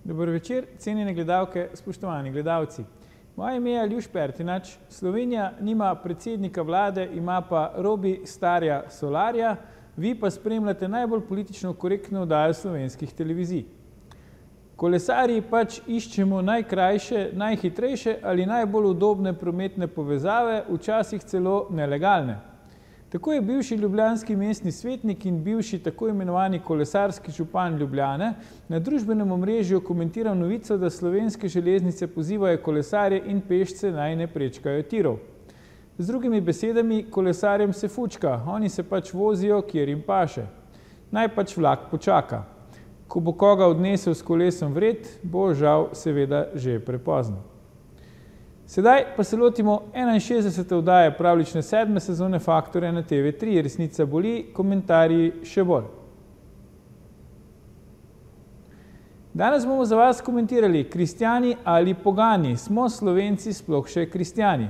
Dober večer, cenjene gledalke, spoštovani gledalci. Moje ime je Aljuš Pertinač. Slovenija nima predsednika vlade, ima pa Robi Starja Solarja, vi pa spremljate najbolj politično korektno oddajo slovenskih televizij. Kolesarji pač iščemo najkrajše, najhitrejše ali najbolj udobne prometne povezave, včasih celo nelegalne. Tako je bivši ljubljanski mestni svetnik in bivši tako imenovani kolesarski župan Ljubljane na družbenem omrežju komentiral novico, da slovenske železnice pozivajo kolesarje in pešce naj ne prečkajo tirov. Z drugimi besedami, kolesarjem se fučka, oni se pač vozijo, kjer jim paše. Naj pač vlak počaka. Ko bo koga odnesel s kolesom vred, bo žal seveda že prepozno. Sedaj pa se lotimo 61. oddaje pravljične 7. sezone Faktorja na TV3. Resnica boli, komentarji še bolj. Danes bomo za vas komentirali kristjani ali pogani. Smo Slovenci sploh še kristjani?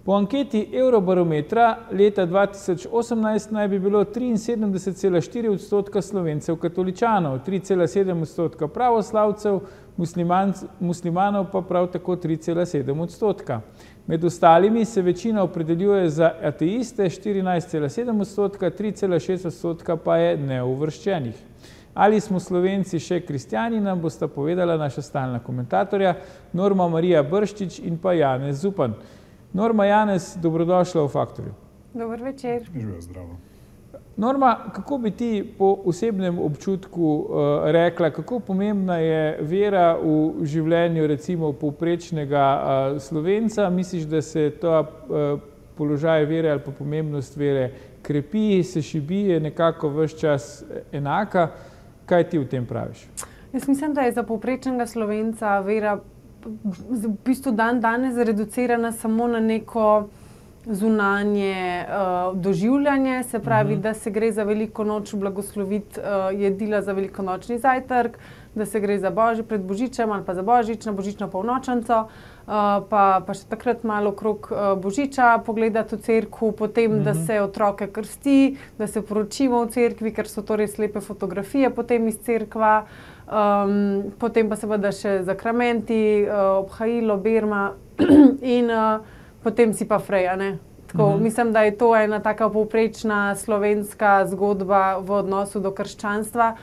Po anketi Eurobarometra leta 2018 naj bi bilo 73,4% Slovencev katoličanov, 3,7% pravoslavcev, muslimanov pa prav tako 3,7%. Med ostalimi se večina opredeljuje za ateiste, 14,7%, 3,6% pa je neuvrščenih. Ali smo Slovenci še kristjani, nam bosta povedala naša stalna komentatorja Norma Marija Brščič in pa Janez Zupan. Norma, Janez, dobrodošla v Faktorju. Dober večer. Živijo zdravo. Norma, kako bi ti po osebnem občutku rekla, kako pomembna je vera v življenju recimo povprečnega Slovenca? Misliš, da se ta položaj vere ali pa pomembnost vere krepi, se šibi, je nekako ves čas enaka? Kaj ti v tem praviš? Jaz mislim, da je za povprečnega Slovenca vera v bistvu danes reducirana samo na neko zunanje doživljanje, se pravi, da se gre za veliko noč blagosloviti jedila za velikonočni zajtrk, da se gre za pred Božičem ali pa za Božič, na božično polnočnico, pa še takrat malo okrog Božiča pogledati v cerkev, potem, da se otroke krsti, da se poročimo v cerkvi, ker so to res lepe fotografije potem iz cerkva, potem pa seveda še zakramenti, obhajilo, berma in potem si pa freja, ne? Tako, mislim, da je to ena taka povprečna slovenska zgodba v odnosu do krščanstva.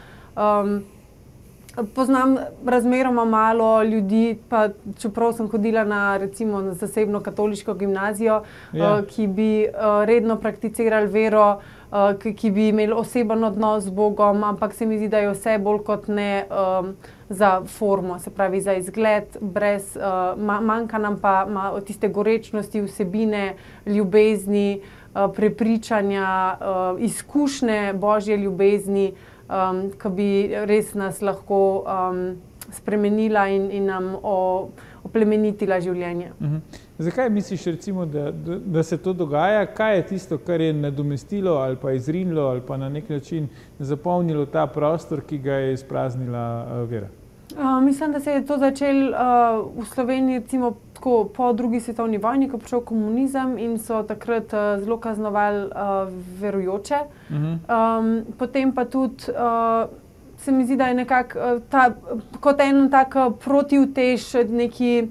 Poznam razmeroma malo ljudi, pa čeprav sem hodila na recimo na zasebno katoliško gimnazijo, ki bi redno prakticirali vero, ki bi imeli oseben odnos z Bogom, ampak se mi zdi, da je vse bolj kot ne za formo, se pravi za izgled, brez, manjka nam pa tiste gorečnosti, vsebine, ljubezni, prepričanja, izkušnje Božje ljubezni, ki bi res nas lahko spremenila in nam oplemenitila življenje. Zakaj misliš recimo, da se to dogaja? Kaj je tisto, kar je nadomestilo ali pa izrinilo ali pa na nek način zapolnilo ta prostor, ki ga je izpraznila vera? Mislim, da se je to začelo v Sloveniji recimo tako po drugi svetovni vojni, ko je prišel komunizem in so takrat zelo kaznovali verujoče. Potem pa tudi se mi zdi, da je nekako kot en tak protivtež neki,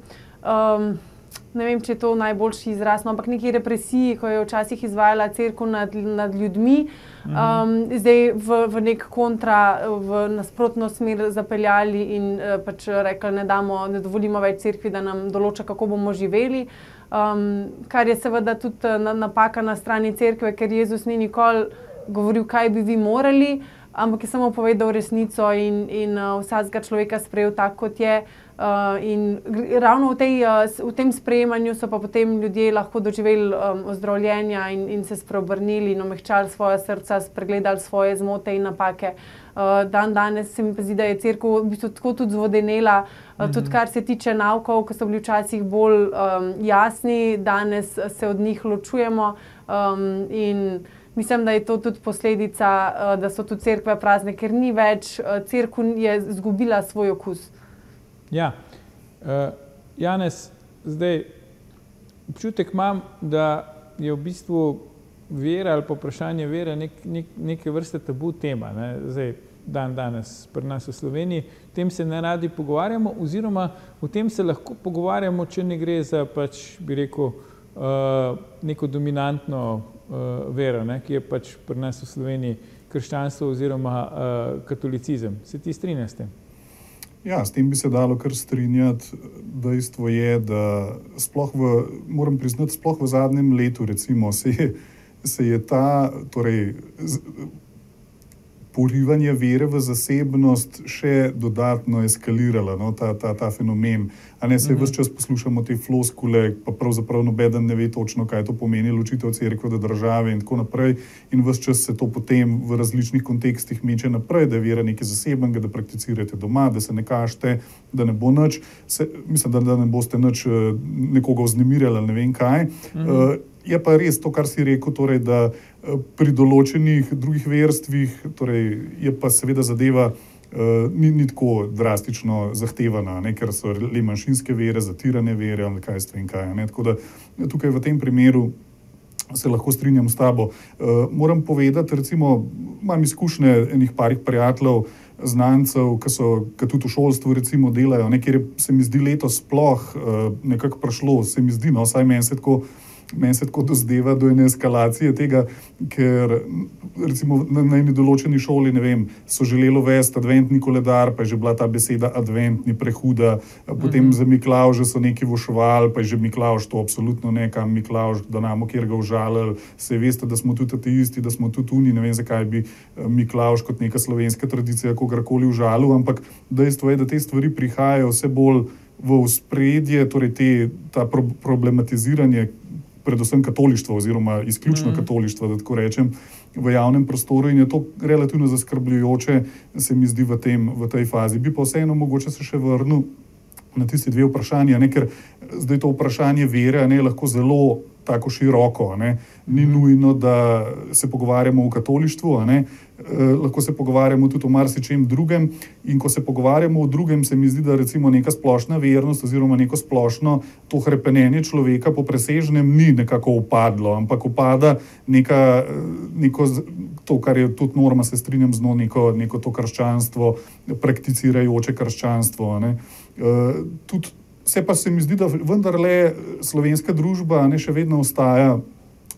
ne vem, če je to najboljši izraz, ampak neki represiji, ko je včasih izvajala cerkev nad ljudmi, zdaj v nek kontra, v nasprotno smer zapeljali in pač rekli, ne dovolimo več cerkvi, da nam določa, kako bomo živeli, kar je seveda tudi napaka na strani cerkve, ker Jezus ni nikoli govoril, kaj bi vi morali, ampak je samo povedal resnico in vsakega človeka sprejel tak, kot je. In ravno v tem sprejemanju so pa potem ljudje lahko doživeli ozdravljenja in se spreobrnili in omehčali svoja srca, spregledali svoje zmote in napake. Danes se mi pa zdi, da je cerkev v bistvu tako tudi zvodenela, tudi kar se tiče naukov, ki so bili včasih bolj jasni, danes se od njih ločujemo in mislim, da je to tudi posledica, da so tudi cerkve prazne, ker ni več, cerkev je izgubila svoj okus. Ja, Janez, zdaj občutek imam, da je v bistvu vera ali pa vprašanje vere neke vrste tabu tema, ne? Zdaj, danes pri nas v Sloveniji. O tem se ne radi pogovarjamo, oziroma o tem se lahko pogovarjamo, če ne gre za pač, bi rekel, neko dominantno vero, ne, ki je pač pri nas v Sloveniji krščanstvo oziroma katolicizem. Se ti strinjaš s tem? Ja, s tem bi se dalo kar strinjati. Dejstvo je, da moram priznati, sploh v zadnjem letu, recimo, se je ta, torej, porivanje vere v zasebnost še dodatno eskalirala, no, ta fenomen. A ne, se ves čas poslušamo te floskule, pa pravzaprav nobeden ne ve točno, kaj to pomeni ločitev cerkve od države in tako naprej. In ves čas se to potem v različnih kontekstih meče naprej, da je vera nekaj zasebnega, da prakticirate doma, da se ne kažete, da ne bo nič, mislim, da ne boste nič nekoga vznemirjali ali ne vem kaj. Je pa res to, kar si rekel, torej, da pri določenih drugih verstvih, torej, je pa seveda zadeva ni tako drastično zahtevana, ne, ker so le manjšinske vere, zatirane vere ali kaj s tem kaj. Ne. Tako da tukaj v tem primeru se lahko strinjam s tabo. Moram povedati, recimo, imam izkušnje enih parih prijateljev, znancev, ki tudi v šolstvu recimo delajo, ne, kjer se mi zdi letos sploh nekako prišlo, se mi zdi, no, vsaj meni se tako dozdeva do ene eskalacije tega, ker recimo na eni določeni šoli, ne vem, so želeli uvesti adventni koledar, pa je že bila ta beseda adventni prehuda, potem za Miklavža so nekaj voševali, pa je že Miklavž to absolutno ne, kam Miklavž, da namo, kjer ga užalili, se veste, da smo tudi ateisti, da smo tudi oni, ne vem, zakaj bi Miklavž kot neka slovenska tradicija kogarkoli užalil, ampak dejstvo je, da te stvari prihajajo vse bolj v ospredje, torej ta problematiziranje predvsem katolištva oziroma izključno katolištva, da tako rečem, v javnem prostoru in je to relativno zaskrbljujoče, se mi zdi v tej fazi. Bi pa vseeno mogoče se še vrnil na tisti dve vprašanja, ne, ker zdaj to vprašanje vere, ne, lahko zelo tako široko, ne. Ni nujno, da se pogovarjamo o katolištvu, ne. Lahko se pogovarjamo tudi o marsičem drugem in ko se pogovarjamo o drugem, se mi zdi, da recimo neka splošna vernost oziroma neko splošno to hrepenenje človeka po presežnem ni nekako upadlo, ampak upada neko to, kar je tudi norma, se strinjam z neko to krščanstvo, prakticirajoče krščanstvo, ne. Tudi se mi zdi, da vendarle slovenska družba ne še vedno ostaja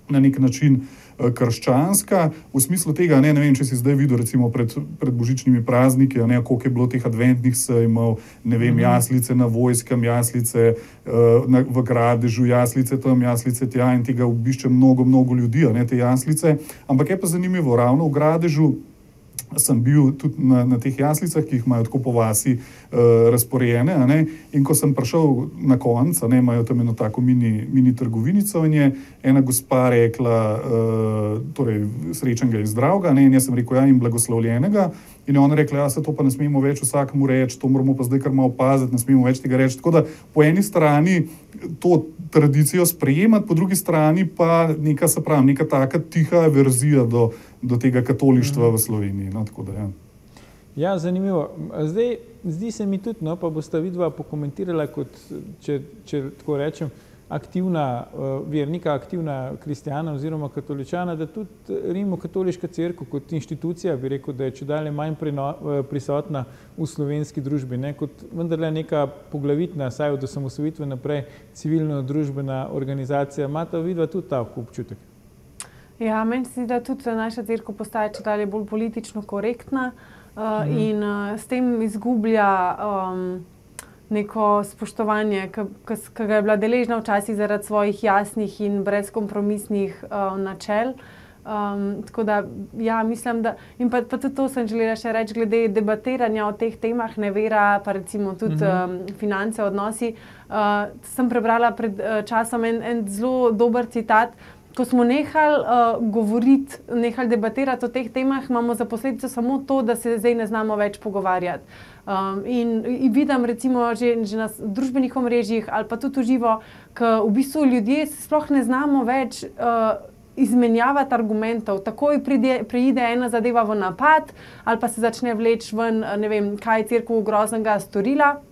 na nek način krščanska, v smislu tega, ne vem, če si zdaj videl recimo pred božičnimi prazniki, ne, koliko je bilo teh adventnih sejmov, ne vem, jaslice na Vojskem, jaslice v Gradežu, jaslice tam, jaslice tja in tega obišče mnogo ljudi, ne, te jaslice, ampak je pa zanimivo, ravno v Gradežu sem bil tudi na teh jaslicah, ki jih imajo tako po vasi razporejene, ne, in ko sem prišel na konec, ne, imajo tam eno tako mini trgovinico in je ena gospa rekla, torej srečnega in zdravega, ne, in jaz sem rekel, ja, in blagoslovljenega, in je ona rekla, ja, se to pa ne smemo več vsakemu reči, to moramo pa zdaj kar malo paziti, ne smemo več tega reči, tako da po eni strani to tradicijo sprejemati, po drugi strani pa neka taka tiha averzija do tega katolištva v Sloveniji. No, tako da, ja. Ja, zanimivo. Zdaj, zdi se mi tudi, no, pa bosta vidva pokomentirala kot, če tako rečem, aktivna vernika, aktivna kristjana oziroma katoličana, da tudi Rimokatoliška cerkev kot inštitucija, bi rekel, da je čedalje manj prisotna v slovenski družbi, ne, kot vendarle neka poglavitna, saj od osamosvojitve naprej, civilno-družbena organizacija. Imata vidva tudi ta občutek? Ja, meni se zdi, da tudi naša cerkev postaja čedalje bolj politično korektna in s tem izgublja neko spoštovanje, ki ga je bila deležna včasih zaradi svojih jasnih in brezkompromisnih načel. Tako da, ja, mislim, da, in pa tudi to sem želela še reči, glede debatiranja o teh temah, nevera, pa recimo tudi finance, odnosi. Sem prebrala pred časom en zelo dober citat. Ko smo nehali govoriti, nehali debatirati o teh temah, imamo za posledico samo to, da se zdaj ne znamo več pogovarjati. In vidim recimo že na družbenih omrežjih ali pa tudi v živo, ko v bistvu ljudje sploh ne znamo več izmenjavati argumentov. Takoj preide ena zadeva v napad ali pa se začne vleči ven, ne vem, kaj je cerkev groznega storila.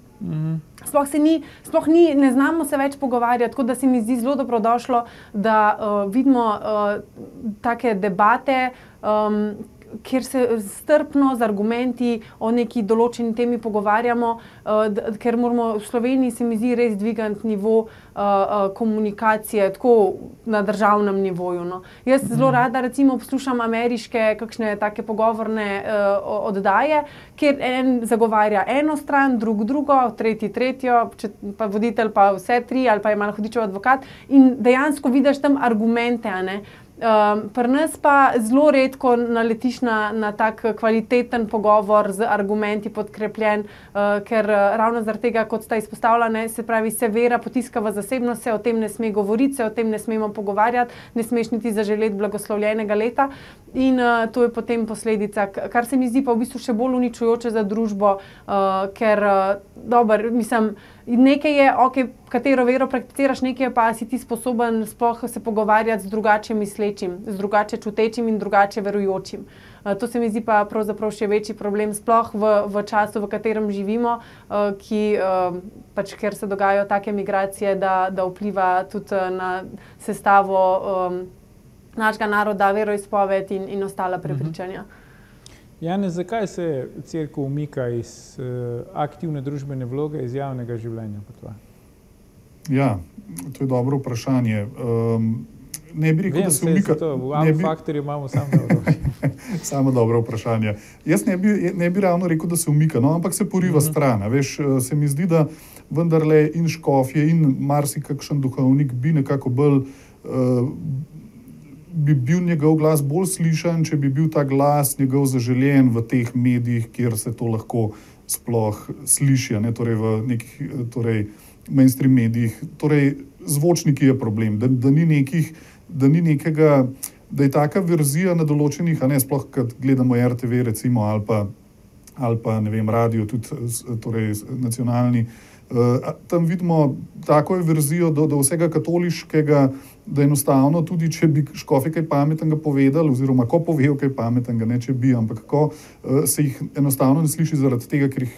Sploh ne znamo se več pogovarjati, tako da se mi zdi zelo dobrodošlo, da vidimo take debate, kjer se strpno z argumenti o neki določeni temi pogovarjamo, ker moramo v Sloveniji, se mi zdi, res dvigati nivo komunikacije tako na državnem nivoju. No. Jaz zelo rada recimo poslušam ameriške kakšne take pogovorne oddaje, kjer en zagovarja eno stran, drugo, tretji tretjo, pa voditelj pa vse tri, ali pa je malo hudičev advokat in dejansko vidiš tam argumente, a ne. Pri nas pa zelo redko naletiš na tak kvaliteten pogovor z argumenti podkrepljen, ker ravno zaradi tega, kot sta izpostavljena, se pravi, se vera potiska v zasebnost, se o tem ne sme govoriti, se o tem ne smemo pogovarjati, ne smeš niti zaželeti blagoslovljenega leta in to je potem posledica, kar se mi zdi pa v bistvu še bolj uničujoče za družbo, ker nekaj je, katero vero prakticiraš, nekaj pa si ti sposoben sploh se pogovarjati z drugače mislečim, z drugače čutečim in drugače verujočim. To se mi zdi pa pravzaprav še večji problem, sploh v času, v katerem živimo, ker se dogajajo take migracije, da vpliva tudi na sestavo našega naroda, veroizpoved in ostala prepričanja. Janez, zakaj se cerkev umika iz aktivne družbene vloge, iz javnega življenja? Ja, to je dobro vprašanje. Ne bi rekel, da se umika. V faktorju imamo samo dobro vprašanje. Jaz ne bi ravno rekel, da se umika, no, ampak se poriva stran. Veš, se mi zdi, da vendarle in škofje in marsikakšen duhovnik bi nekako bolj bi bil njegov glas bolj slišan, če bi bil ta glas njegov zaželjen v teh medijih, kjer se to lahko sploh sliši, ne? Torej v nekih mainstream medijih. Torej, zvočniki je problem, da ni nekega, da je taka verzija na določenih, a ne, sploh kad gledamo RTV recimo, ali pa ne vem, radio, tudi torej nacionalni, tam vidimo tako verzijo do vsega katoliškega, da enostavno tudi, če bi škofje kaj pametnega povedali, oziroma ko povejo kaj pametnega, ne če bi, ampak ko se jih enostavno ne sliši zaradi tega, ker jih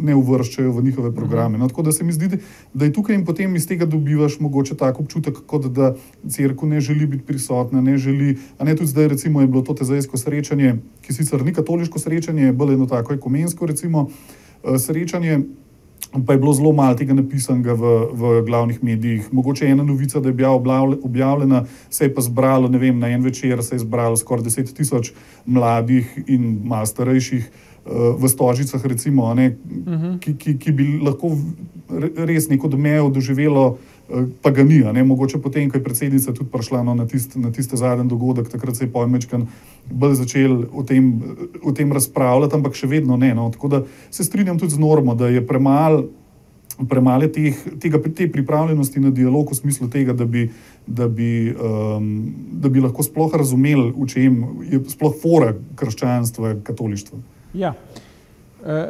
ne uvrščajo v njihove programe. No, tako da se mi zdi, da je tukaj in potem iz tega dobivaš mogoče tak občutek, kot da cerkev ne želi biti prisotna, ne želi, a ne tudi zdaj recimo je bilo to tezajsko srečanje, ki sicer ni katoliško srečanje, je bilo eno tako ekumensko recimo srečanje, pa je bilo zelo malo tega napisanega v glavnih medijih. Mogoče ena novica, da je bila objavljena, se je pa zbralo, ne vem, na en večer se je zbralo skoraj 10,000 mladih in malo starejših v Stožicah recimo, ne, ki bi lahko res neko odmev doživelo, pa ga ni, ne, mogoče potem, ko je predsednica tudi prišla na tiste zadnji dogodek, takrat se je pojmečkan bolj začel o tem razpravljati, ampak še vedno ne, no, tako da se strinjam tudi z normo, da je premalo te pripravljenosti na dialog v smislu tega, da bi lahko sploh razumeli, v čem je sploh fora krščanstva, katolištva. Ja,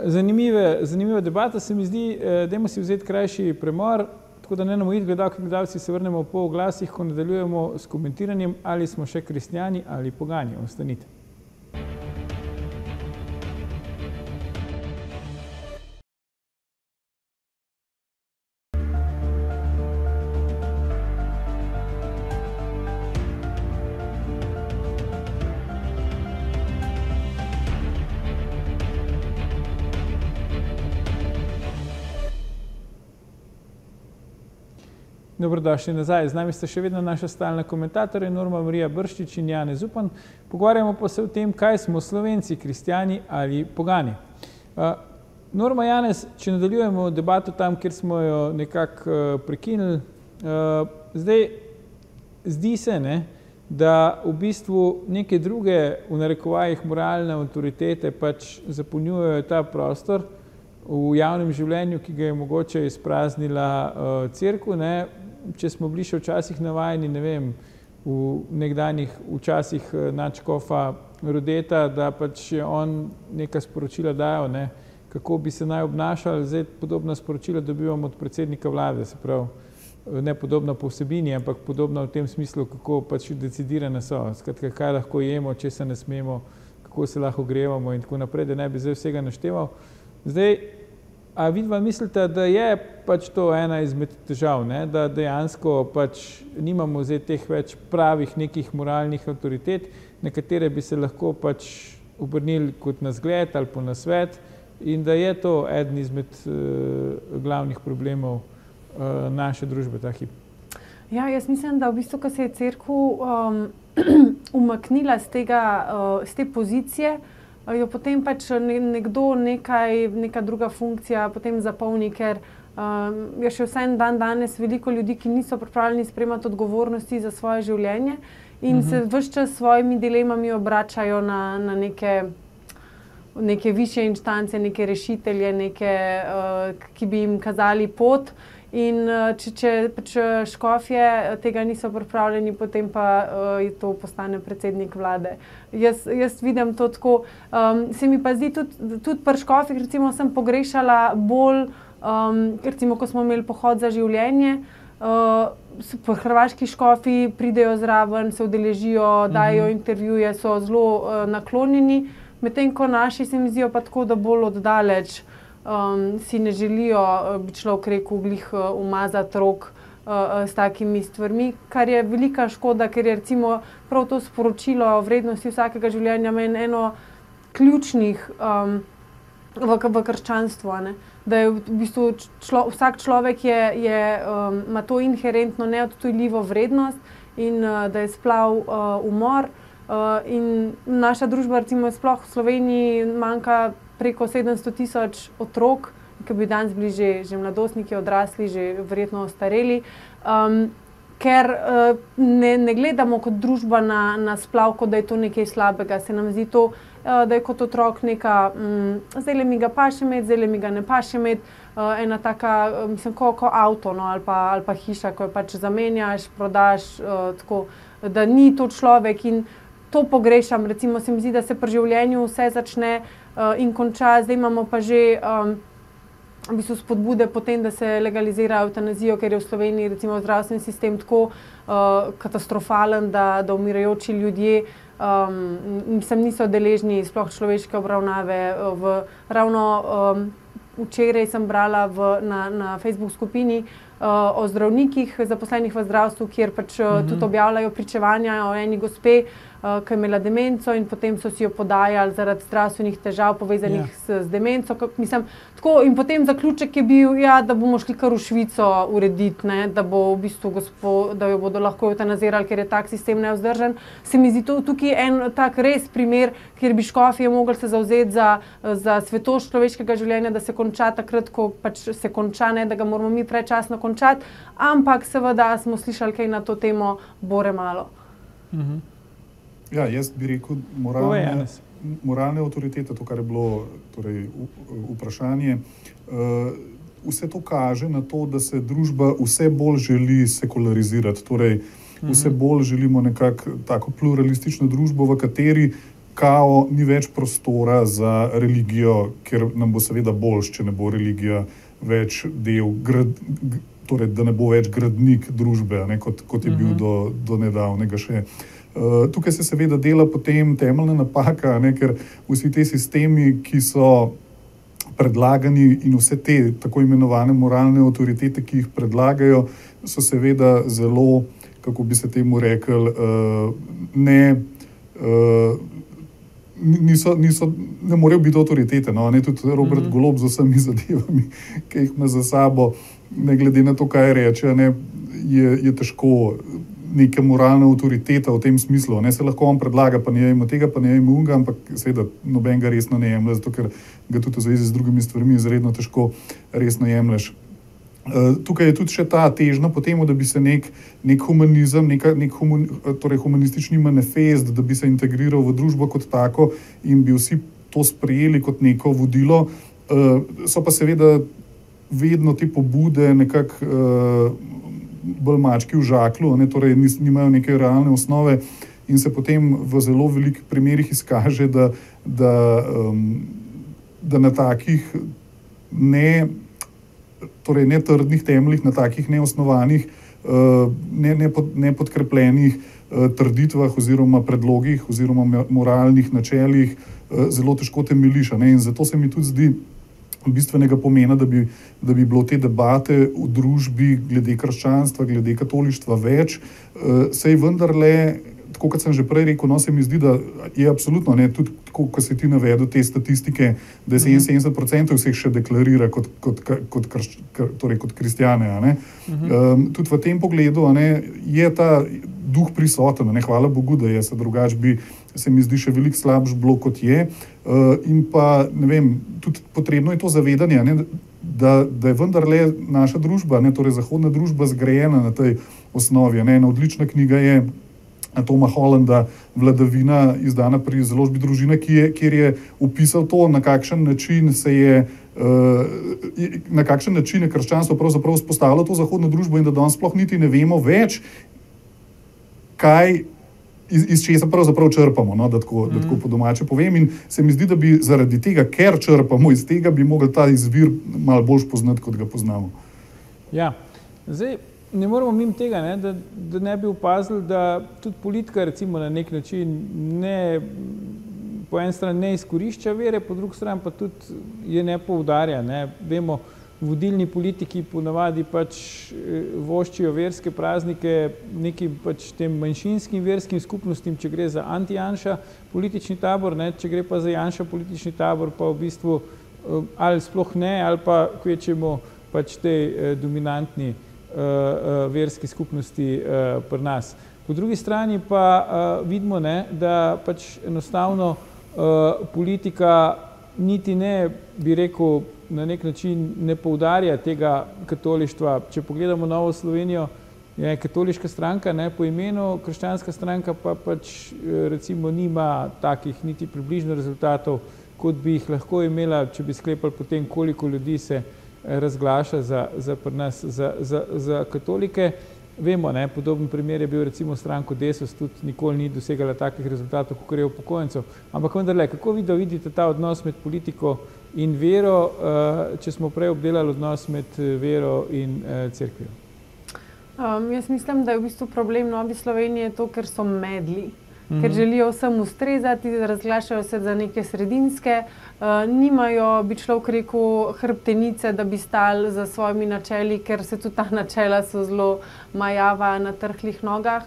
zanimiva debata se mi zdi, dajmo si vzeti krajši premor, tako da ne nam ujeti gledalci, se vrnemo po oglasih, ko nadaljujemo s komentiranjem, ali smo še kristjani ali pogani. Ostanite. Dobrodošli nazaj. Z nami sta še vedno naša stalna komentatorja Norma Marija Brščič in Janez Zupan. Pogovarjamo pa se o tem, kaj smo Slovenci, kristjani ali pogani. Norma, Janez, če nadaljujemo debato tam, kjer smo jo nekako prekinili, zdaj zdi se, ne, da v bistvu neke druge, v narekovajih, moralne avtoritete pač zapolnjujejo ta prostor v javnem življenju, ki ga je mogoče izpraznila cerkev, ne. Če smo bili še včasih navajeni, ne vem, v nekdanjih včasih nadškofa Rodeta, da pač je on neka sporočila dajal, ne, kako bi se naj obnašali, zdaj podobna sporočila dobivamo od predsednika vlade, se pravi, ne podobna po vsebini, ampak podobna v tem smislu, kako pač decidirane so, skratka, kaj lahko jemo, če se ne smemo, kako se lahko grevamo in tako naprej, da ne bi zdaj vsega našteval. Zdaj, a vidva mislite, da je pač to ena izmed težav, ne? Da dejansko pač nimamo zdaj teh več pravih nekih moralnih avtoritet, nekatere bi se lahko pač obrnili kot na zgled ali po nasvet in da je to eden izmed glavnih problemov naše družbe ta hip. Ja, jaz mislim, da v bistvu, ko se je cerkev umaknila z te pozicije, jo potem pač nekdo, neka druga funkcija potem zapolni, ker je še vsaj dan danes veliko ljudi, ki niso pripravljeni sprejemati odgovornosti za svoje življenje in se ves čas s svojimi dilemami obračajo na neke višje inštance, neke rešitelje, ki bi jim kazali pot. In če škofje tega niso pripravljeni, potem pa to postane predsednik vlade. Jaz vidim to tako, se mi pa zdi tudi pri škofih, recimo sem pogrešala bolj, recimo ko smo imeli pohod za življenje, po hrvaški škofi pridejo zraven, se udeležijo, dajo intervjuje, so zelo naklonjeni, medtem ko naši se mi zdijo pa tako, da bolj oddaleč. Si ne želijo, bi človek rekel, glih umazati rok s takimi stvarmi, kar je velika škoda, ker je recimo prav to sporočilo o vrednosti vsakega življenja meni eno ključnih v krščanstvu, ne? Da je v bistvu vsak človek ima to inherentno neodtujljivo vrednost in da je splav umor in naša družba, recimo sploh v Sloveniji manjka preko 700,000 otrok, ki bi danes bili že mladostniki, odrasli, že verjetno ostareli, ker ne gledamo kot družba na splav, kot da je to nekaj slabega. Se nam zdi to, da je kot otrok neka, zdajle mi ga paše imeti, zdajle mi ga ne paše imeti, ena taka, mislim, kot avto, no, ali pa hiša, ko jo pač zamenjaš, prodaš, tako, da ni to človek in to pogrešam. Recimo se mi zdi, da se pri življenju vse začne in konča. Zdaj imamo pa že v bistvu spodbude potem, da se legalizira evtanazijo, ker je v Sloveniji recimo zdravstveni sistem tako katastrofalen, da umirajoči ljudje niso deležni sploh človeške obravnave. Ravno včeraj sem brala na Facebook skupini o zdravnikih, zaposlenih v zdravstvu, kjer pač tudi objavljajo pričevanja o eni gospe, ki je imela demenco in potem so si jo podajali zaradi zdravstvenih težav povezanih z demenco. Mislim, tako, in potem zaključek je bil, da bomo šli kar v Švico urediti, ne, da bo v bistvu da jo bodo lahko eutanazirali, ker je tak sistem nevzdržen. Se mi zdi tukaj en tak res primer, kjer bi škofje mogli se zavzeti za svetost človeškega življenja, da se konča takrat, ko pač se konča, ne, da ga moramo mi predčasno končati, ampak seveda smo slišali kaj na to temo bore malo. Ja, jaz bi rekel, moralne avtoritete, to, kar je bilo torej, vprašanje, vse to kaže na to, da se družba vse bolj želi sekularizirati. Torej, vse bolj želimo nekako tako pluralistično družbo, v kateri kao ni več prostora za religijo, ker nam bo seveda boljš, če ne bo religija več del, torej, da ne bo več gradnik družbe, ne, kot je bil do nedavnega še. Tukaj se seveda dela potem temeljna napaka, ne, ker vsi te sistemi, ki so predlagani in vse te tako imenovane moralne avtoritete, ki jih predlagajo, so seveda zelo, kako bi se temu rekel, ne morejo biti avtoritete. No, ne, tudi Robert Golob z vsemi zadevami, ki jih ima za sabo, ne glede na to, kaj reče, ne, je težko neka moralna avtoriteta v tem smislu. Ne, se lahko on predlaga, pa ne jemo tega, pa ne jemo unga, ampak seveda noben ga resno ne jemlje, zato ker ga tudi v zvezi z drugimi stvarmi izredno težko resno jemlješ. Tukaj je tudi še ta težnja po temu, da bi se nek humanizem, torej humanistični manifest, da bi se integriral v družbo kot tako in bi vsi to sprejeli kot neko vodilo. So pa seveda vedno te pobude nekako bolj mački v žaklu, ne, torej nimajo neke realne osnove in se potem v zelo velikih primerih izkaže, da na takih netrdnih temeljih, na takih neosnovanih, nepodkrepljenih trditvah oziroma predlogih oziroma moralnih načelih zelo težko temeljiš. In zato se mi tudi zdi bistvenega pomena, da bi bilo te debate v družbi glede krščanstva, glede katolištva več, saj vendarle tako kot sem že prej rekel, no, se mi zdi, da je absolutno, ne, tudi tako, ko si ti navedel te statistike, da 77% vseh še deklarira kot kristjane. A ne. Tudi v tem pogledu, a ne, je ta duh prisoten, a ne, hvala Bogu, da je, se drugače bi se mi zdi še veliko slabš bilo, kot je. In pa, ne vem, tudi potrebno je to zavedanje, ne, da je vendarle naša družba, ne, torej zahodna družba zgrajena na tej osnovi. Ne. Ena odlična knjiga je Toma Hollanda Vladavina, izdana pri založbi Družina, kjer je opisal to, na kakšen način je krščanstvo pravzaprav vzpostavilo to zahodno družbo in da danes sploh niti ne vemo več, kaj iz česa pravzaprav črpamo, no, da tako po domače povem, in se mi zdi, da bi zaradi tega, ker črpamo iz tega, bi mogli ta izvir malo bolj poznati, kot ga poznamo. Ja, zdaj ne moramo mimo tega, ne, da ne bi opazili, da tudi politika recimo na nek način po eni strani ne izkorišča vere, po drugi strani pa tudi je ne poudarja. Ne. Vemo, vodilni politiki ponavadi pač voščijo verske praznike nekim pač tem manjšinskim verskim skupnostim, če gre za anti-Janša politični tabor, ne, če gre pa za Janša politični tabor, pa v bistvu ali sploh ne, ali pa kvečemo pač tej dominantni verski skupnosti pri nas. Po drugi strani pa vidimo, ne, da pač enostavno politika niti ne, bi rekel, na nek način ne poudarja tega katolištva. Če pogledamo Novo Slovenijo, je katoliška stranka, ne, po imenu, krščanska stranka pa pač recimo nima takih niti približno rezultatov, kot bi jih lahko imela, če bi sklepali potem, koliko ljudi se razglaša pri nas za katolike. Vemo, ne, podoben primer je bil recimo stranko Desus, tudi nikoli ni dosegala takih rezultatov, kot je upokojencev. Ampak vendarle, kako vi vidite ta odnos med politiko in vero, če smo prej obdelali odnos med vero in cerkvijo? Jaz mislim, da je v bistvu problem Nove Slovenije to, ker so medli. Ker želijo vsem ustrezati, razglašajo se za neke sredinske, nimajo, bi človek rekel, hrbtenice, da bi stali za svojimi načeli, ker se tudi ta načela so zelo majava na trhlih nogah.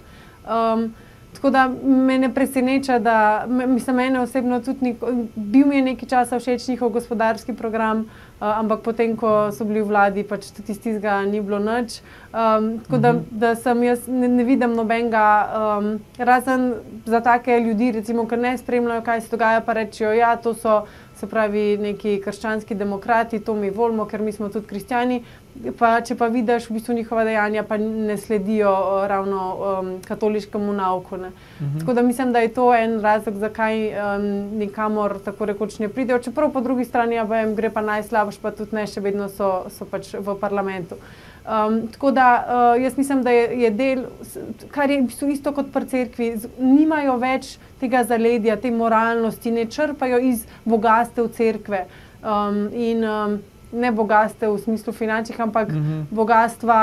Tako da me ne preseneča, da, mislim, mene osebno tudi bil mi je nekaj časa všeč njihov gospodarski program, ampak potem, ko so bili v vladi, pač tudi iz tistega ni bilo nič. Tako da sem jaz ne vidim nobenega, razen za take ljudi, recimo, ker ne spremljajo, kaj se dogaja, pa rečejo, ja, to so, se pravi, neki krščanski demokrati, to mi volimo, ker mi smo tudi kristjani. Pa, če pa vidiš v bistvu njihova dejanja, pa ne sledijo ravno katoliškemu nauku. Tako da mislim, da je to en razlog, zakaj nikamor tako rekoč ne pridejo. Čeprav po drugi strani gre pa najslabše, pa tudi ne, še vedno so pač v parlamentu. Tako da jaz mislim, da je del, kar je v bistvu isto kot pri cerkvi, nimajo več tega zaledja, te moralnosti, ne črpajo iz bogastev cerkve. Ne bogastev v smislu finančnih, ampak bogatstva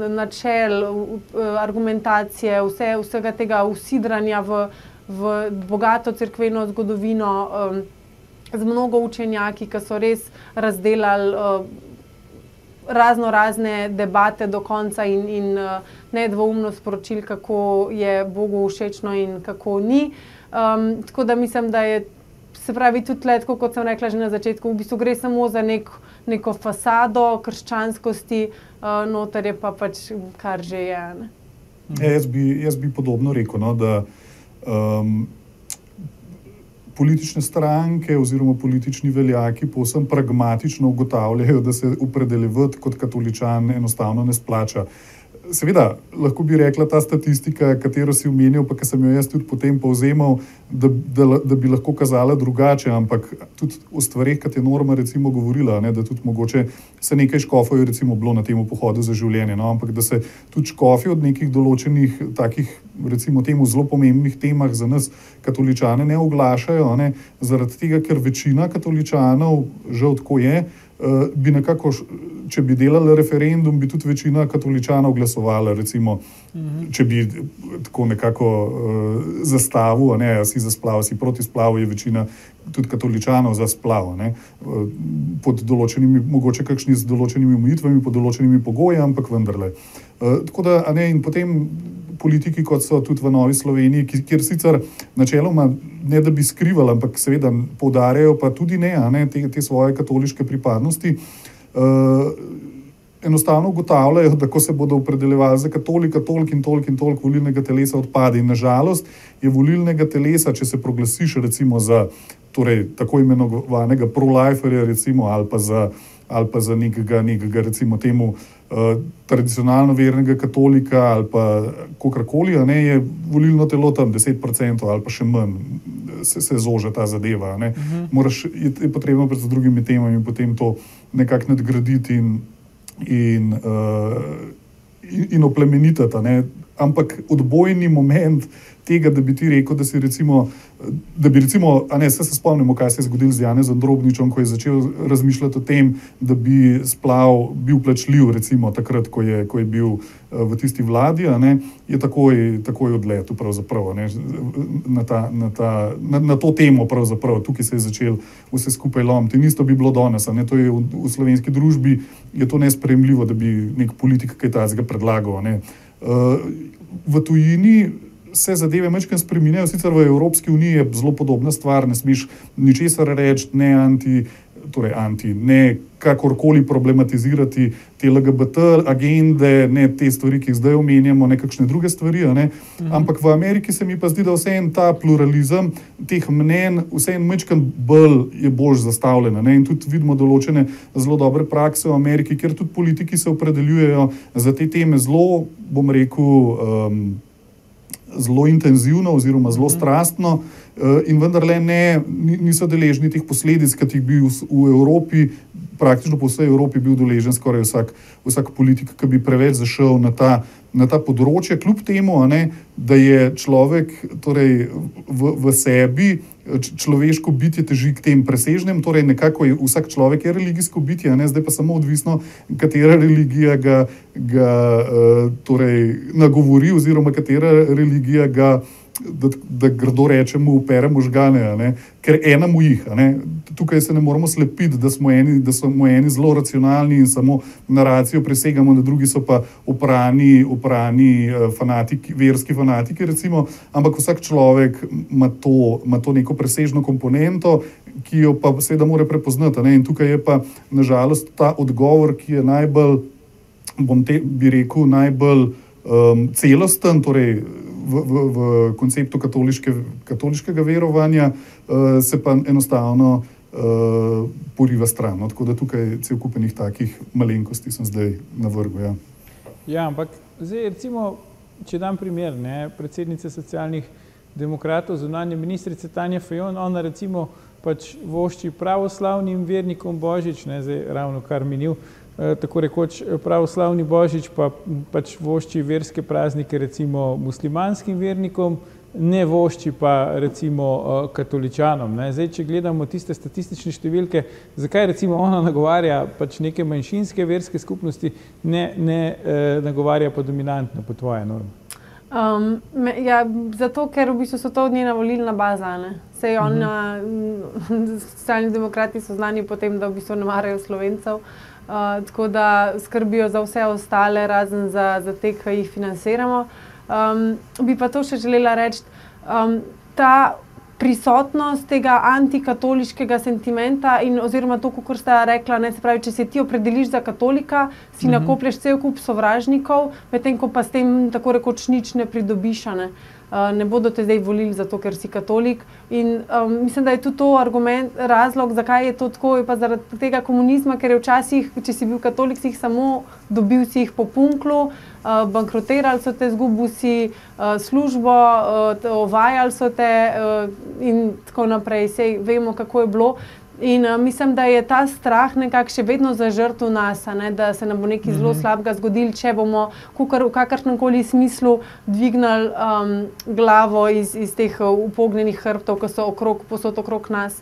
načel, argumentacije, vsega tega usidranja v bogato cerkveno zgodovino z mnogo učenjaki, ki so res razdelali razne debate do konca in nedvoumno sporočili, kako je Bogu všečno in kako ni. Tako da mislim, da je, se pravi, tudi tle, tako kot sem rekla že na začetku, v bistvu gre samo za neko fasado krščanskosti, noter je pa pač kar že je. Jaz bi podobno rekel, no, da politične stranke oziroma politični veljaki povsem pragmatično ugotavljajo, da se opredeljevati kot katoličan enostavno ne splača. Seveda, lahko bi rekla ta statistika, katero si omenil, pa ki sem jo jaz tudi potem povzemal, da bi lahko kazala drugače, ampak tudi o stvareh, kot je Norma recimo govorila, ne, da tudi mogoče se nekaj škofov je recimo bilo na temu pohodu za življenje, no, ampak da se tudi škofi od nekih določenih takih, recimo temu zelo pomembnih temah za nas katoličane ne oglašajo, ne, zaradi tega, ker večina katoličanov, žal tako je, bi nekako, če bi delali referendum, bi tudi večina katoličanov glasovala, recimo, če bi tako nekako zastavil, ne, si za splav, si proti splavu, je večina tudi katoličanov za splav, ne, pod določenimi, mogoče kakšni z določenimi omejitvami, pod določenimi pogoji, ampak vendarle. Tako da, a ne, in potem, politiki, kot so tudi v Novi Sloveniji, kjer sicer načeloma ne da bi skrivali, ampak seveda poudarjajo pa tudi ne te svoje katoliške pripadnosti, enostavno ugotavljajo, da ko se bodo opredeljevali za katolika, toliko volilnega telesa odpade. In nažalost je volilnega telesa, če se proglasiš recimo za tako imenovanega pro-liferja recimo, ali pa za nekega recimo temu tradicionalno vernega katolika ali pa kakorkoli, je volilno telo tam 10% ali pa še manj se zoža ta zadeva. Je potrebno pred drugimi temami potem to nekako nadgraditi in oplemenitati. Ampak odbojni moment tega, da bi ti rekel, da bi recimo, se spomnimo, kaj se je zgodilo z Janezom Drobničem, ko je začel razmišljati o tem, da bi splav bil plačljiv, recimo takrat, ko je bil v tisti vladi, je takoj odletel pravzaprav na to temo pravzaprav. Tukaj se je začel vse skupaj lomiti. In isto bi bilo danes, to je v slovenski družbi, je to nesprejemljivo, da bi nek politik kaj takega predlagal. V tujini se zadeve majčkeno spreminjajo, sicer v Evropski uniji je zelo podobna stvar, ne smeš ničesar reči, ne kakorkoli problematizirati te LGBT agende, ne te stvari, ki jih zdaj omenjamo, ne kakšne druge stvari, ampak v Ameriki se mi pa zdi, da vseeno ta pluralizem teh mnenj vseeno majčkeno bolj zastavljen, in tudi vidimo določene zelo dobre prakse v Ameriki, kjer tudi politiki se opredeljujejo za te teme zelo, bom rekel, zelo intenzivno oziroma zelo strastno in vendarle niso deležni teh posledic, ki jih bi v Evropi, praktično po vsej Evropi bil deležen skoraj vsak politik, ki bi preveč zašel na ta področje, kljub temu, da je človek v sebi, človeško bitje teži k tem presežnem, nekako je vsak človek je religijsko bitje, zdaj pa samo odvisno, katera religija ga nagovori oziroma katera religija ga, da grdo rečemo, upere možgane, ker ena mu jih. Tukaj se ne moramo slepiti, da smo eni zelo racionalni in samo naracijo presegamo, da drugi so pa oprani fanatiki, verski fanatiki recimo, ampak vsak človek ima to neko presežno komponento, ki jo pa seveda mora prepoznati. In tukaj je pa nažalost ta odgovor, ki je najbolj, bi rekel, najbolj celosten, v konceptu katoliškega verovanja, se pa enostavno poriva stran. Tako da tukaj cel kupenih takih malenkosti sem zdaj navrgel. Ja, ampak zdaj recimo, če dam primer, predsednice Socialnih demokratov, zunanje ministrice Tanja Fajon, ona recimo pač vošči pravoslavnim vernikom Božič, zdaj ravno kar minil, tako rekoč pravoslavni Božič, pa pač vošči verske praznike recimo muslimanskim vernikom, ne vošči pa recimo katoličanom. Zdaj, če gledamo tiste statistične številke, zakaj recimo ona nagovarja pač neke manjšinske verske skupnosti, ne nagovarja pa dominantno po tvoje norme? Zato, ker v bistvu so to njena volilna baza. Sej Socialni demokrati so znani po tem, da v bistvu ne marajo Slovencev, tako da skrbijo za vse ostale, razen za te, ki jih financiramo. Bi pa to še želela reči, ta prisotnost tega antikatoliškega sentimenta in oziroma to, kakor sta rekla, se pravi, če se ti opredeliš za katolika, si nakoplješ cel kup sovražnikov, medtem ko pa s tem tako rekoč nič ne pridobiš. Ne bodo te zdaj volili zato, ker si katolik. In mislim, da je tudi to razlog, zakaj je to tako, je pa zaradi tega komunizma, ker je včasih, če si bil katolik, si jih samo dobil, si jih po punklu, bankrotirali so te, izgubil si službo, ovajali so te in tako naprej. Sej vemo, kako je bilo. In mislim, da je ta strah nekako še vedno zažrt v nas, da se nam bo nekaj zelo slabega zgodilo, če bomo v kakršnemkoli smislu dvignili glavo iz teh upognjenih hrbtov, ki so posod okrog nas.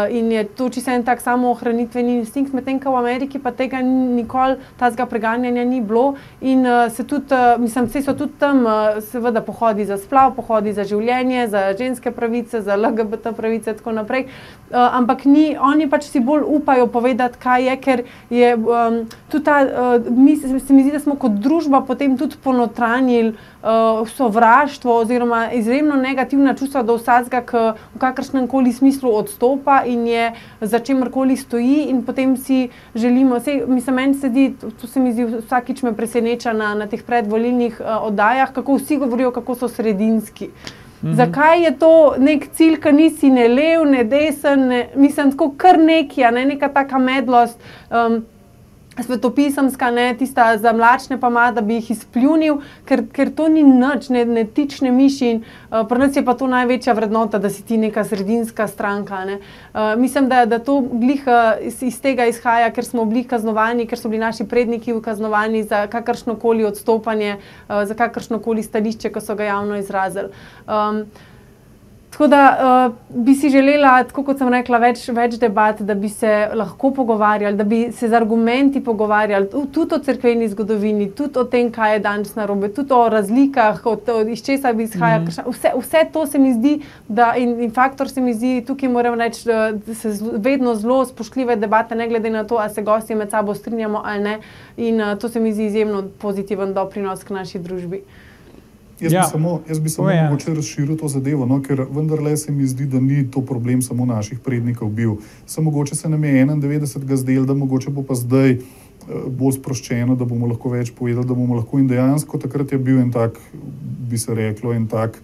In je to čisto en tak samoohranitveni instinkt, medtem ko v Ameriki pa tega nikoli, tazga preganjanja ni bilo. In se tudi, so tudi tam seveda pohodi za splav, pohodi za življenje, za ženske pravice, za LGBT pravice in tako naprej. Ampak ni oni pač si bolj upajo povedati, kaj je, ker je tudi se mi zdi, da smo kot družba potem tudi ponotranjili sovraštvo oziroma izjemno negativna čustva do vsakega, ki v kakršnem koli smislu odstopa in je za čemerkoli stoji in potem si želimo, meni se zdi, to se mi zdi vsakič me preseneča na teh predvolilnih oddajah, kako vsi govorijo, kako so sredinski. Zakaj je to nek cilj, ki nisi ne lev, ne desen, mislim, tako kar nekaj, neka taka medlost, svetopisemska, tista za mlačne pa ima, da bi jih izpljunil, ker to ni nič, ne tične miši in pri nas je pa to največja vrednota, da si ti neka sredinska stranka. Mislim, da to glih iz tega izhaja, ker smo bili kaznovani, ker so bili naši predniki kaznovani za kakršnokoli odstopanje, za kakršnokoli stališče, ko so ga javno izrazili. Tako da bi si želela, tako kot sem rekla, več debat, da bi se lahko pogovarjali, da bi se z argumenti pogovarjali, tudi o cerkveni zgodovini, tudi o tem, kaj je danes narobe, tudi o razlikah, iz česa bi izhaja. Vse to se mi zdi, in faktor se mi zdi, tukaj moram reči, da se vedno zelo spoštljive debate, ne glede na to, ali se gosti med sabo strinjamo ali ne. In to se mi zdi izjemno pozitiven doprinos k naši družbi. Jaz bi samo mogoče razširil to zadevo, ker vendarle se mi zdi, da ni to problem samo naših prednikov bil. Samo mogoče se nam je 91. zdel, da mogoče bo pa zdaj bolj sproščeno, da bomo lahko več povedali, da bomo lahko in dejansko takrat je bil en tak, bi se reklo, en tak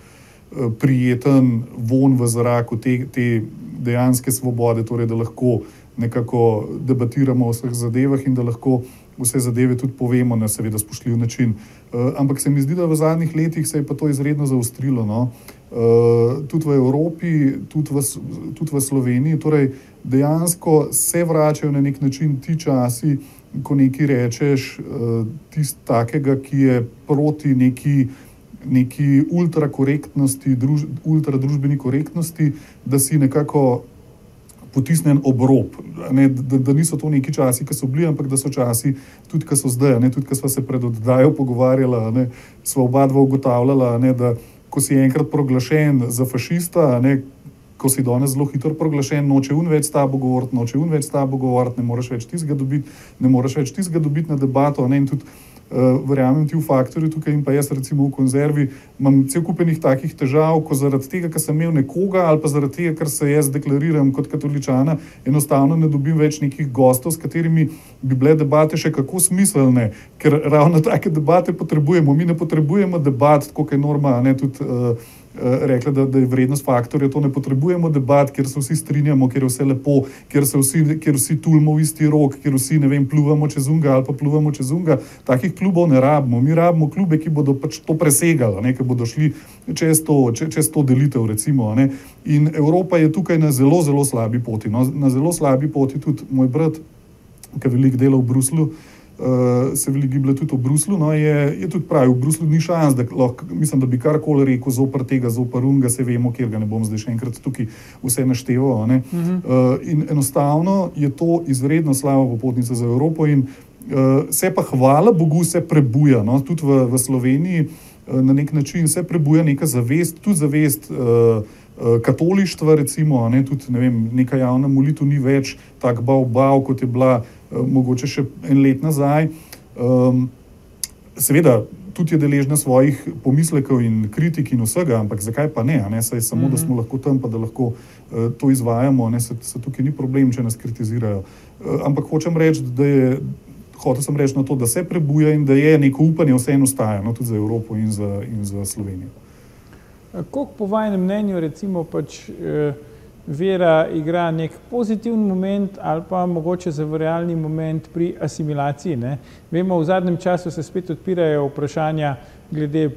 prijeten von v zraku te dejanske svobode, torej da lahko nekako debatiramo o vseh zadevah in da lahko vse zadeve tudi povemo na seveda spoštljiv način. Ampak se mi zdi, da v zadnjih letih se je pa to izredno zaostrilo. Tudi v Evropi, tudi v Sloveniji. Torej, dejansko se vračajo na nek način ti časi, ko nekaj rečeš takega, ki je proti neki ultrakorektnosti, ultradružbeni korektnosti, da si nekako potisnen obrob, da niso to neki časi, ki so bili, ampak da so časi tudi, ki so zdaj, tudi, ki sva se pred oddajo pogovarjala, sva oba dva ugotavljala, da ko si enkrat proglašen za fašista, ko si danes zelo hitro proglašen, noče več s tabo govoriti, ne moreš več tistega dobiti na debato, in tudi verjamem ti v Faktorju tukaj in pa jaz recimo v Konzervi imam cel kupenih takih težav, ko zaradi tega, ker sem imel nekoga ali pa zaradi tega, ker se jaz deklariram kot katoličana, enostavno ne dobim več nekih gostov, s katerimi bi bile debate še kako smiselne, ker ravno take debate potrebujemo. Mi ne potrebujemo debat, tako kot je Norma tudi rekla, da je vrednost Faktorja, to ne potrebujemo debat, kjer se vsi strinjamo, kjer je vse lepo, kjer vsi tulimo v isti rok, kjer vsi, pluvamo čez unga ali pa pluvamo čez unga. Takih klubov ne rabimo. Mi rabimo klube, ki bodo pač to presegali, ki bodo šli čez to delitev, recimo. In Evropa je tukaj na zelo, zelo slabi poti. Na zelo slabi poti tudi moj brat, ki veliko dela v Bruslju, se veliko giblje tudi v Bruslju, je tudi pravi, v Bruslju ni šans, da lahko, mislim, da bi karkoli rekel zoper tega, zoper unga, se vemo, kjer ga ne bom zdaj še enkrat tukaj vse našteval. In enostavno je to izredno slaba popotnica za Evropo in se pa hvala Bogu se prebuja, tudi v Sloveniji na nek način se prebuja neka zavest, tudi zavest katolištva, recimo, tudi neka javna molitev ni več tak bav, kot je bila mogoče še en let nazaj. Seveda, tudi je deležna svojih pomislekov in kritik in vsega, ampak zakaj pa ne? Saj samo, da smo lahko tam, pa da lahko to izvajamo, se tukaj ni problem, če nas kritizirajo. Ampak hočem reči, hotel sem reči na to, da se prebuja in da je neko upanje vseeno ostaja, tudi za Evropo in za Slovenijo. Koliko po vajnem mnenju recimo vera igra nek pozitiven moment ali pa mogoče zavarjalni moment pri asimilaciji? Vemo, v zadnjem času se spet odpirajo vprašanja glede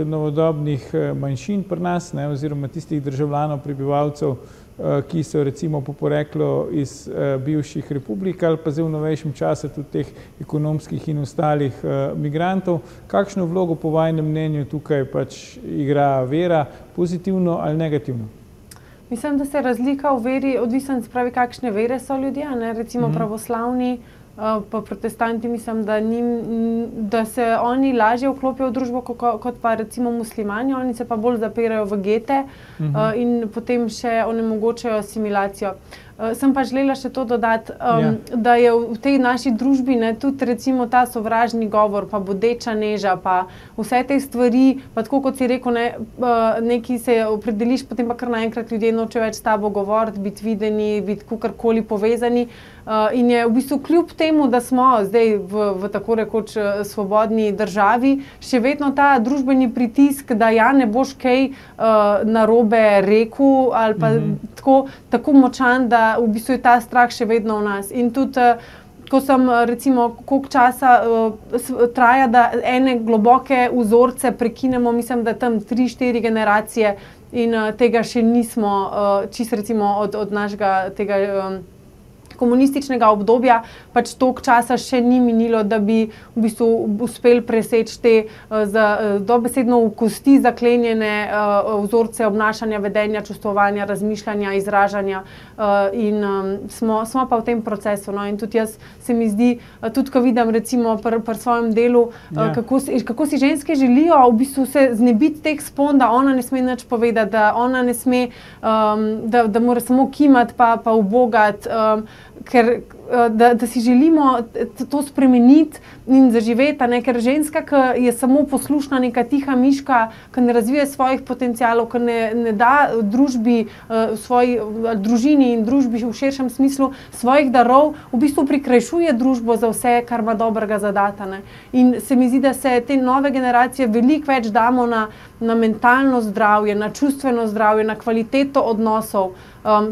novodobnih manjšin pri nas, oziroma tistih državljanov, prebivalcev, ki so recimo po poreklu iz bivših republik ali pa zdaj v novejšem času tudi teh ekonomskih in ostalih migrantov. Kakšno vlogo po vajnem mnenju tukaj igra vera, pozitivno ali negativno? Mislim, da se razlika v veri odvisna, se pravi, kakšne vere so ljudje, recimo pravoslavni, pa protestanti, mislim, da se oni lažje vklopijo v družbo kot pa recimo muslimani, oni se pa bolj zapirajo v gete in potem še onemogočajo asimilacijo. Sem pa želela še to dodati, da je v tej naši družbi tudi recimo ta sovražni govor, pa bodeča neža, pa vse te stvari, pa tako kot si rekel, nekaj se opredeliš, potem pa kar naenkrat ljudje noče več s tabo govoriti, biti videni, biti kakorkoli povezani. In je v bistvu kljub temu, da smo zdaj v tako rekoč svobodni državi, še vedno ta družbeni pritisk, da ja, ne boš kaj narobe rekel ali pa tako močan, da v bistvu je ta strah še vedno v nas. In tudi, ko sem recimo, koliko časa traja, da ene globoke vzorce prekinemo, mislim, da tam 3-4 generacije in tega še nismo, čisto recimo od našega tega komunističnega obdobja, pač toliko časa še ni minilo, da bi v bistvu uspeli preseči te dobesedno v kosti zaklenjene vzorce obnašanja, vedenja, čustvovanja, razmišljanja, izražanja in smo pa v tem procesu. No? In tudi jaz se mi zdi, tudi ko vidim recimo pri svojem delu, kako si ženske želijo v bistvu se znebiti teh spon, da ona ne sme nič povedati, da ona ne sme, da mora samo kimati pa ubogati, da si želimo to spremeniti in zaživeti, ker ženska, ki je samo poslušna, neka tiha miška, ki ne razvije svojih potencialov, ki ne da družbi, družini in družbi v širšem smislu svojih darov, v bistvu prikrajšuje družbo za vse, kar ima dobrega zadata. In se mi zdi, da se te nove generacije veliko več damo na mentalno zdravje, na čustveno zdravje, na kvaliteto odnosov,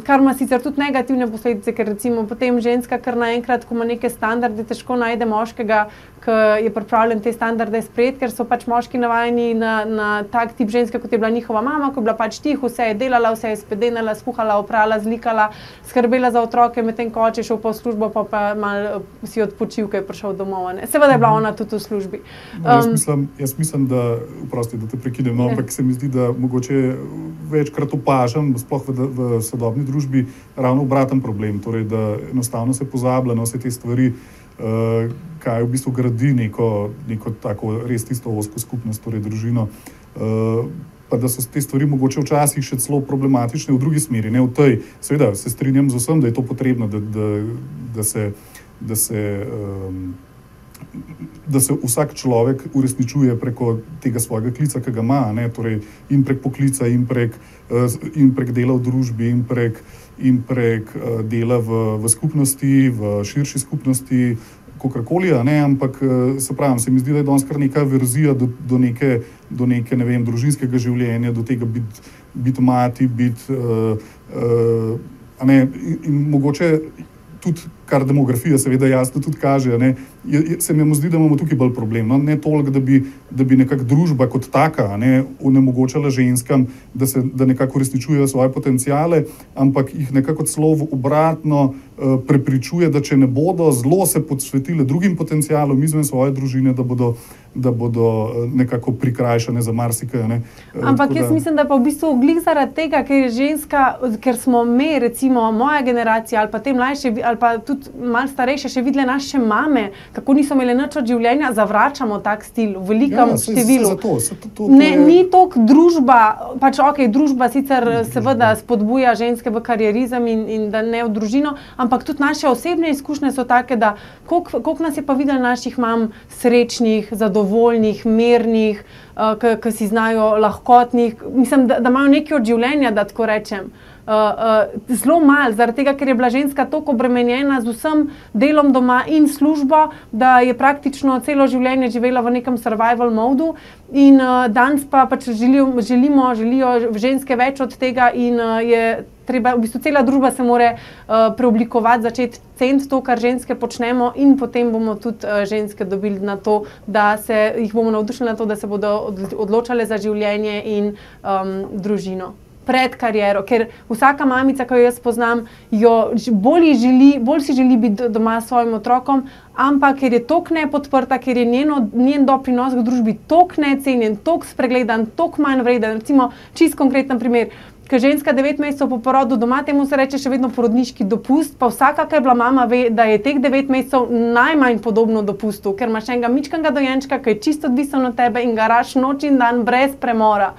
kar ima sicer tudi negativne posledice, ker recimo potem ženska, kar naenkrat, ko ima neke standarde, težko najde moškega, ki je pripravljen te standarde sprejeti, ker so pač moški navajeni na tak tip ženske, kot je bila njihova mama, ko je bila pač tih, vse je delala, vse je spedenala, skuhala, oprala, zlikala, skrbela za otroke, medtem ko oče šel pa v službo, pa malo si odpočil, ko je prišel domov. Seveda je bila ona tudi v službi. Jaz mislim, da, oprosti, da te prekidem, ampak se mi zdi, da mogoče večkrat opažam, sploh v sodobni družbi, ravno obraten problem, torej da enostavno se pozablja na vse te stvari, kaj v bistvu gradi neko tako res tisto ozko skupnost, torej družino, pa da so te stvari mogoče včasih še celo problematične v drugi smeri, ne v tej. Seveda se strinjam z vsem, da je to potrebno, da se vsak človek uresničuje preko tega svojega klica, ki ga ima, torej in prek poklica, in prek dela v družbi, in prek dela v skupnosti, v širši skupnosti, kakorkoli, ampak se pravim, se mi zdi, da je danes kar neka verzija do neke, ne vem, družinskega življenja, do tega biti mati, in mogoče tudi, kar demografija seveda jasno tudi kaže, se mi zdi, da imamo tukaj bolj problem. Ne toliko, da bi nekako družba kot taka onemogočala ženskam, da nekako uresničujejo svoje potenciale, ampak jih nekako celo obratno prepričuje, da če ne bodo zelo se posvetile drugim potencialom izven svoje družine, da bodo nekako prikrajšane za marsikaj. Ampak jaz mislim, da pa v bistvu glih zaradi tega, ker je ženska, ker smo me, recimo moja generacija ali pa te mlajše, ali pa tudi malo starejše še videle naše mame, kako niso imele nič od življenja, zavračamo tak stil v velikem številu. Ni toliko družba, pač družba sicer seveda spodbuja ženske v karierizem in da ne v družino, ampak tudi naše osebne izkušnje so take, da koliko nas je pa videlo naših mam srečnih, zadovoljnih, mirnih, ki si znajo lahkotnih, mislim, da imajo nekaj od življenja, da tako rečem. Zelo malo, zaradi tega, ker je bila ženska toliko obremenjena z vsem delom doma in službo, da je praktično celo življenje živela v nekem survival modu in danes pa pač želijo ženske več od tega in je treba, v bistvu cela družba se more preoblikovati, začeti ceniti to, kar ženske počnemo in potem bomo tudi ženske dobili na to, da jih bomo navdušili na to, da se bodo odločale za življenje in družino pred kariero, ker vsaka mamica, ki jo jaz poznam, bolj si želi biti doma s svojim otrokom, ampak ker je toliko nepodprta, ker je njen doprinos k družbi toliko necenjen, toliko spregledan, toliko manj vreden. Recimo, čist konkreten primer, ker ženska 9 mesecev po porodu doma, temu se reče še vedno porodniški dopust, pa vsaka, ki je bila mama, ve, da je teh 9 mesecev najmanj podobno dopustu, ker imaš enega mičkega dojenčka, ki je čisto odvisen od tebe in garaš noč in dan brez premora.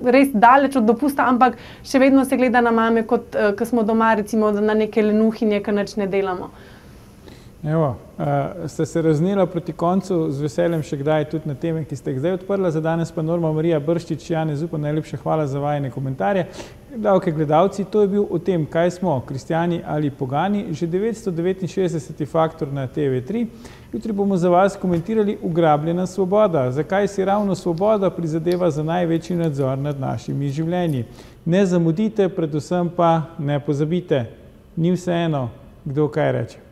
res daleč od dopusta, ampak še vedno se gleda na mame, kot ko smo doma, recimo na neke lenuhinje, ki nič ne delamo. Evo, ste se raznela proti koncu, z veseljem še kdaj tudi na teme, ki ste jih zdaj odprla. Za danes pa Norma Marija Brščič, Janez Zupan, najlepše hvala za vajine komentarje. Gledalci, to je bil o tem, kaj smo, kristjani ali pogani, že 969. faktor na TV3. Jutri bomo za vas komentirali ugrabljena svoboda. Zakaj si ravno svoboda prizadeva za največji nadzor nad našimi življenji? Ne zamudite, predvsem pa ne pozabite. Ni vseeno, kdo kaj reče.